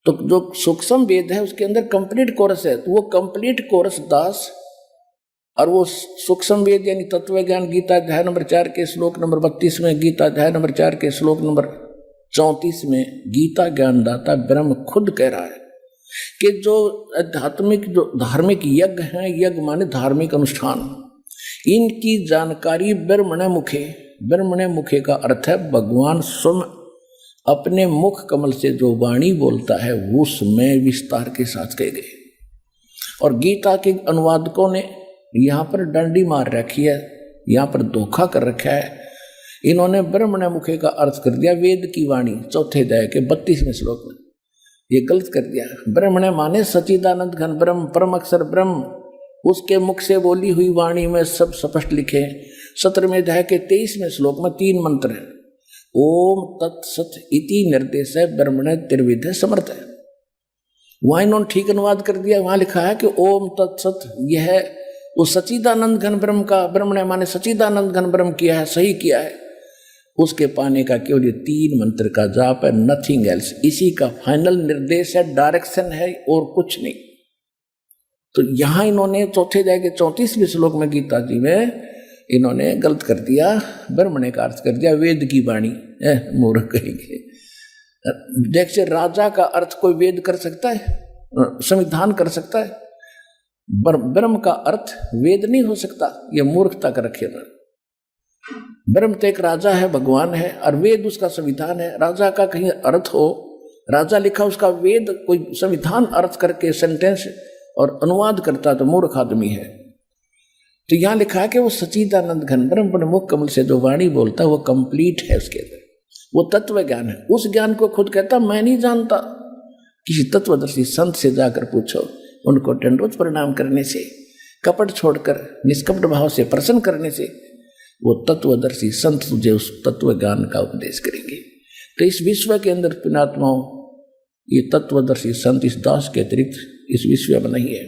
तो जो सूक्ष्म वेद है उसके अंदर कंप्लीट कोरस है, तो वो कंप्लीट कोरस दास, और वो सूक्ष्म वेद यानी तत्व ज्ञान गीता अध्याय नंबर 4 के श्लोक नंबर 32 में, गीता अध्याय नंबर 4 के श्लोक नंबर 34 में गीता ज्ञानदाता ब्रह्म खुद कह रहा है कि जो आध्यात्मिक जो धार्मिक यज्ञ हैं, यज्ञ माने धार्मिक अनुष्ठान, इनकी जानकारी ब्रह्मणे मुखे, ब्रह्मणे मुखे का अर्थ है भगवान स्वयं अपने मुख कमल से जो वाणी बोलता है उसमें विस्तार के साथ कह गए। और गीता के अनुवादकों ने यहाँ पर डंडी मार रखी है, यहाँ पर धोखा कर रखा है। इन्होंने ब्रह्मणे मुखे का अर्थ कर दिया वेद की वाणी, चौथे अध्याय के 32वें श्लोक में, ये गलत कर दिया। ब्रह्मणे माने सच्चिदानंद घन ब्रह्म, परम अक्षर ब्रह्म, उसके मुख से बोली हुई वाणी में सब स्पष्ट लिखे। 17वें अध्याय के 23वें श्लोक में 3 मंत्र हैं। ओम तत्सत इति निर्देश है ब्रह्मणे त्रिविध समर्थ है। वहां इन्होंने ठीक अनुवाद कर दिया, वहां लिखा है कि ओम तत्सत, यह वो सच्चिदानंद घन ब्रह्म का, ब्रह्मणे माने सच्चिदानंद घन ब्रह्म किया है, सही किया है। उसके पाने का केवल ये 3 मंत्र का जाप है, नथिंग एल्स। इसी का फाइनल निर्देश है, डायरेक्शन है और कुछ नहीं। तो यहां इन्होंने चौथे अध्याय के 34वें श्लोक में गीता जी में इन्होंने गलत कर दिया, ब्रह्मणे का अर्थ कर दिया वेद की वाणी। मूर्ख कहेंगे। देखिए राजा का अर्थ कोई वेद कर सकता है, संविधान कर सकता है? ब्रह्म का अर्थ वेद नहीं हो सकता, यह मूर्खता कर रखे ना। ब्रह्म तो एक राजा है, भगवान है, और वेद उसका संविधान है। राजा का कहीं अर्थ हो, राजा लिखा उसका वेद कोई संविधान अर्थ करके सेंटेंस और अनुवाद करता तो मूर्ख आदमी है। तो यहां लिखा है कि वो सच्चिदानंद घन ब्रह्म मुख कमल से जो वाणी बोलता है वो कंप्लीट है, उसके अंदर वो तत्व ज्ञान है। उस ज्ञान को खुद कहता मैं नहीं जानता। किसी तत्वदर्शी संत से जाकर पूछो, उनको दंडवत प्रणाम करने से, कपट छोड़कर निष्कपट भाव से प्रसन्न करने से वो तत्वदर्शी संत तुझे उस तत्व ज्ञान का उपदेश करेंगे। तो इस विश्व के अंदर पुण्यात्माओं, ये तत्वदर्शी संत इस दास के अतिरिक्त इस विश्व में नहीं है।